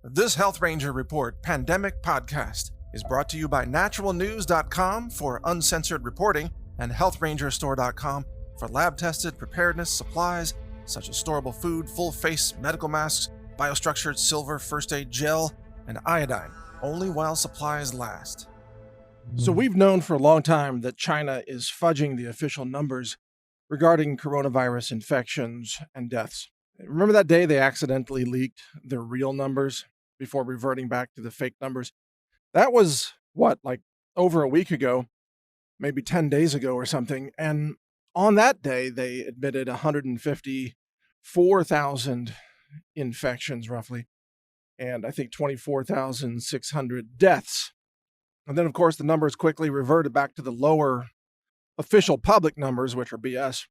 This Health Ranger Report Pandemic Podcast is brought to you by NaturalNews.com for uncensored reporting and HealthRangerStore.com for lab-tested preparedness supplies such as storable food, full-face medical masks, biostructured silver first aid gel, and iodine, only while supplies last. So we've known for a long time that China is fudging the official numbers regarding coronavirus infections and deaths. Remember that day they accidentally leaked their real numbers before reverting back to the fake numbers? That was, like over a week ago, maybe 10 days ago or something. And on that day, they admitted 154,000 infections, roughly, and I think 24,600 deaths. And then, of course, the numbers quickly reverted back to the lower official public numbers, which are BS.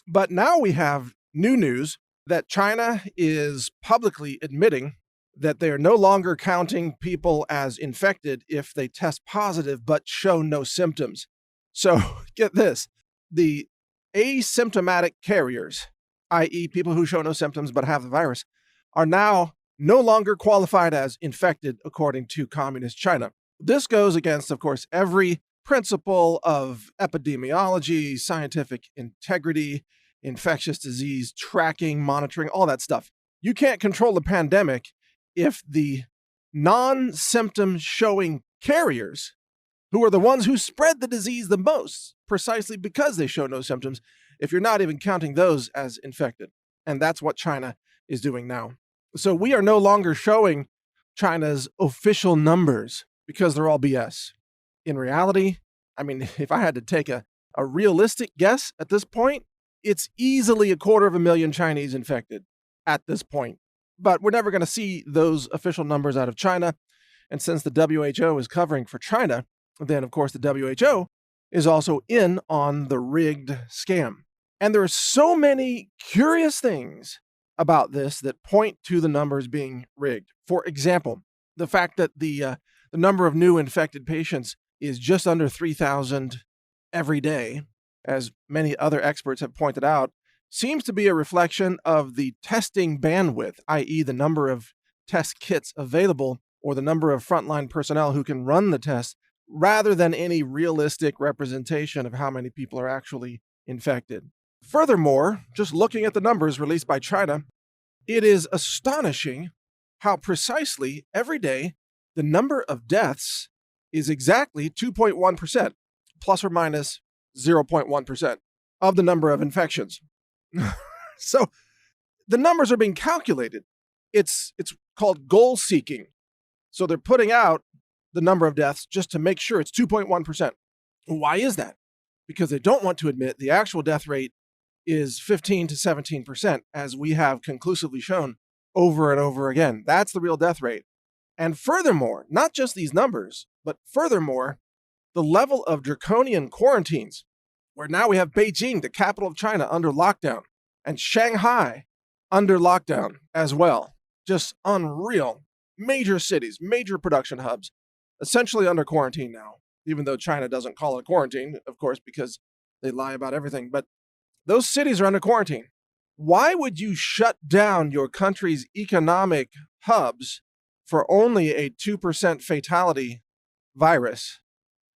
But now we have new news that China is publicly admitting that they are no longer counting people as infected if they test positive but show no symptoms. So get this, the asymptomatic carriers, i.e. people who show no symptoms but have the virus, are now no longer qualified as infected according to Communist China. This goes against, of course, every principle of epidemiology, scientific integrity, infectious disease tracking, monitoring, all that stuff. You can't control the pandemic if the non-symptom showing carriers, who are the ones who spread the disease the most, precisely because they show no symptoms, if you're not even counting those as infected. And that's what China is doing now. So we are no longer showing China's official numbers because they're all BS. In reality, if I had to take a realistic guess at this point, it's easily 250,000 Chinese infected at this point. But we're never going to see those official numbers out of China. And since the WHO is covering for China, then of course the WHO is also in on the rigged scam. And there are so many curious things about this that point to the numbers being rigged. For example, the fact that the number of new infected patients is just under 3,000 every day, as many other experts have pointed out, seems to be a reflection of the testing bandwidth, i.e. the number of test kits available or the number of frontline personnel who can run the test, rather than any realistic representation of how many people are actually infected. Furthermore, just looking at the numbers released by China, it is astonishing how precisely every day the number of deaths is exactly 2.1%, plus or minus 0.1% of the number of infections. So the numbers are being calculated. It's called goal seeking. So they're putting out the number of deaths just to make sure it's 2.1%. Why is that? Because they don't want to admit the actual death rate is 15 to 17%, as we have conclusively shown over and over again. That's the real death rate. And furthermore, not just these numbers, but furthermore, the level of draconian quarantines, where now we have Beijing, the capital of China, under lockdown, and Shanghai under lockdown as well. Just unreal. Major cities, major production hubs, essentially under quarantine now, even though China doesn't call it quarantine, of course, because they lie about everything. But those cities are under quarantine. Why would you shut down your country's economic hubs for only a 2% fatality virus?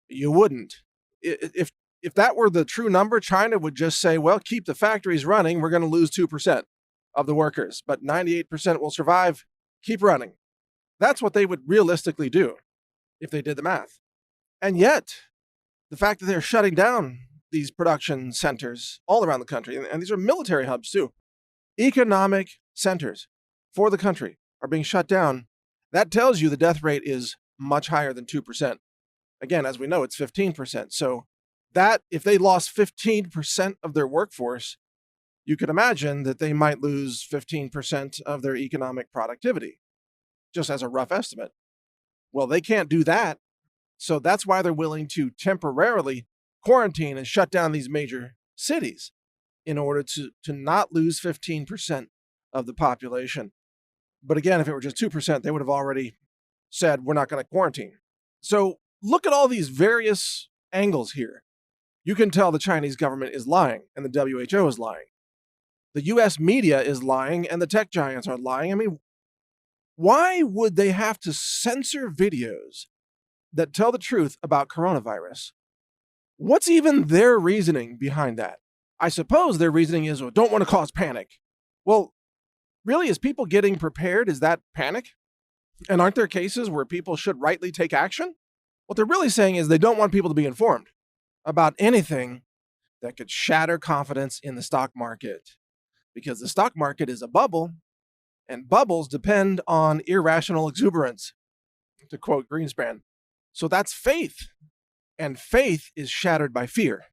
You wouldn't. If that were the true number, China would just say, well, keep the factories running. We're going to lose 2% of the workers, but 98% will survive. Keep running. That's what they would realistically do if they did the math. And yet, the fact that they're shutting down these production centers all around the country, and these are military hubs too, economic centers for the country are being shut down, that tells you the death rate is much higher than 2%. Again, as we know, it's 15%. So that if they lost 15% of their workforce, you could imagine that they might lose 15% of their economic productivity, just as a rough estimate. Well, they can't do that. So that's why they're willing to temporarily quarantine and shut down these major cities in order to not lose 15% of the population. But again, if it were just 2%, they would have already said, we're not going to quarantine. So look at all these various angles here. You can tell the Chinese government is lying and the WHO is lying. The US media is lying and the tech giants are lying. Why would they have to censor videos that tell the truth about coronavirus? What's even their reasoning behind that? I suppose their reasoning is, well, don't want to cause panic. Well, really, is people getting prepared? Is that panic? And aren't there cases where people should rightly take action? What they're really saying is they don't want people to be informed about anything that could shatter confidence in the stock market, because the stock market is a bubble, and bubbles depend on irrational exuberance, to quote Greenspan. So that's faith, and faith is shattered by fear.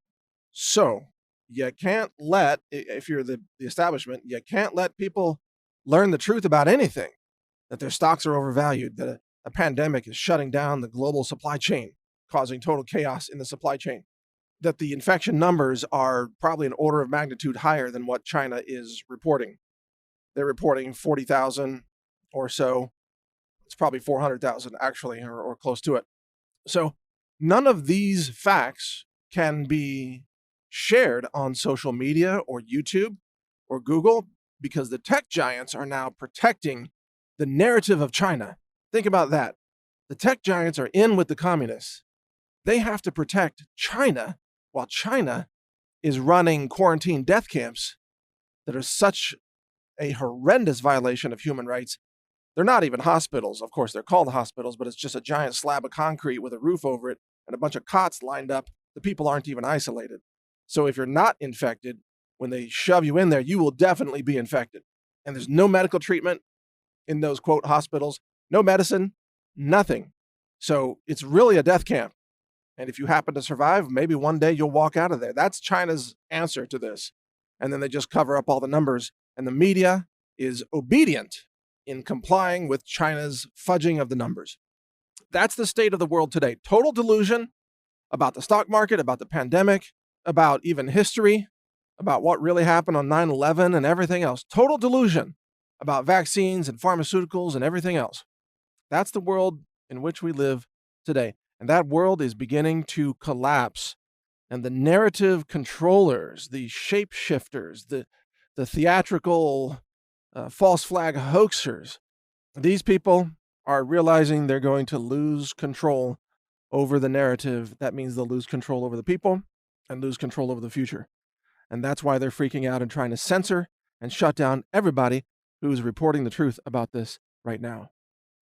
So you can't let, if you're the establishment, you can't let people learn the truth about anything, that their stocks are overvalued, that a pandemic is shutting down the global supply chain, causing total chaos in the supply chain, that the infection numbers are probably an order of magnitude higher than what China is reporting. They're reporting 40,000 or so. It's probably 400,000 actually, or close to it. So none of these facts can be shared on social media or YouTube or Google, because the tech giants are now protecting the narrative of China. Think about that. The tech giants are in with the communists. They have to protect China while China is running quarantine death camps that are such a horrendous violation of human rights. They're not even hospitals. Of course, they're called hospitals, but it's just a giant slab of concrete with a roof over it and a bunch of cots lined up. The people aren't even isolated. So if you're not infected, when they shove you in there, you will definitely be infected. And there's no medical treatment in those, quote, hospitals, no medicine, nothing. So it's really a death camp. And if you happen to survive, maybe one day you'll walk out of there. That's China's answer to this. And then they just cover up all the numbers. And the media is obedient in complying with China's fudging of the numbers. That's the state of the world today. Total delusion about the stock market, about the pandemic, about even history, about what really happened on 9/11 and everything else. Total delusion about vaccines and pharmaceuticals and everything else. That's the world in which we live today. And that world is beginning to collapse. And the narrative controllers, the shapeshifters, the theatrical false flag hoaxers, these people are realizing they're going to lose control over the narrative. That means they'll lose control over the people and lose control over the future. And that's why they're freaking out and trying to censor and shut down everybody who's reporting the truth about this right now.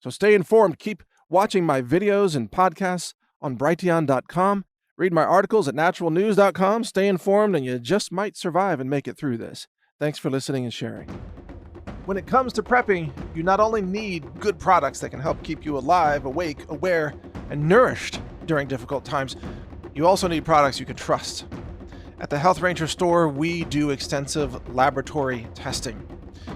So stay informed. Keep watching my videos and podcasts on Brighteon.com. Read my articles at NaturalNews.com. Stay informed, and you just might survive and make it through this. Thanks for listening and sharing. When it comes to prepping, you not only need good products that can help keep you alive, awake, aware, and nourished during difficult times, you also need products you can trust. At the Health Ranger store, we do extensive laboratory testing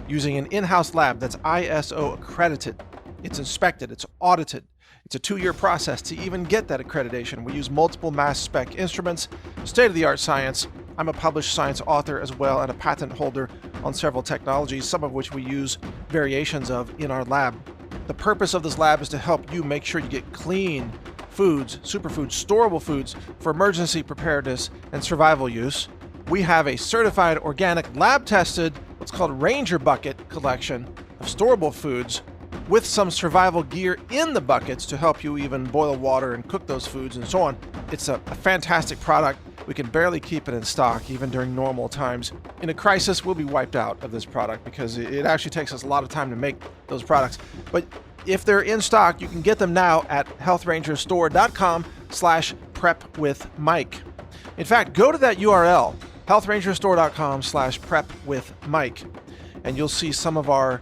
using an in-house lab that's ISO accredited. It's inspected, it's audited. It's a 2-year process to even get that accreditation. We use multiple mass spec instruments, state-of-the-art science. I'm a published science author as well and a patent holder on several technologies, some of which we use variations of in our lab. The purpose of this lab is to help you make sure you get clean foods, superfoods, storable foods for emergency preparedness and survival use. We have a certified organic lab-tested, what's called Ranger Bucket collection of storable foods with some survival gear in the buckets to help you even boil water and cook those foods and so on. It's a fantastic product. We can barely keep it in stock even during normal times. In a crisis, we'll be wiped out of this product because it actually takes us a lot of time to make those products. But if they're in stock, you can get them now at healthrangerstore.com/prepwithmike. In fact, go to that URL, healthrangerstore.com/prepwithmike, and you'll see some of our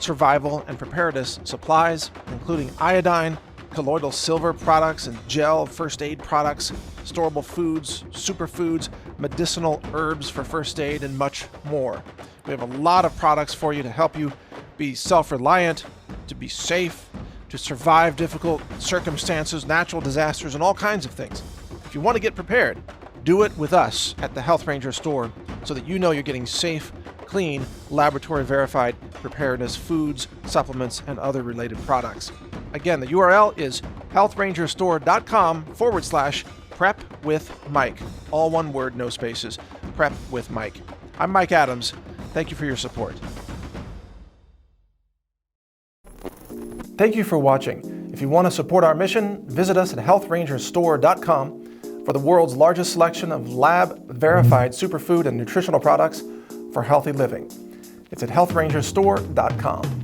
survival and preparedness supplies, including iodine, colloidal silver products and gel first aid products, storable foods, superfoods, medicinal herbs for first aid, and much more. We have a lot of products for you to help you be self-reliant, to be safe, to survive difficult circumstances, natural disasters, and all kinds of things. If you want to get prepared, do it with us at the Health Ranger store so that you know you're getting safe, clean, laboratory-verified preparedness foods, supplements, and other related products. Again, the URL is healthrangerstore.com/prepwithmike. All one word, no spaces. Prep with Mike. I'm Mike Adams. Thank you for your support. Thank you for watching. If you want to support our mission, visit us at healthrangerstore.com for the world's largest selection of lab-verified superfood and nutritional products for healthy living. It's at healthrangerstore.com.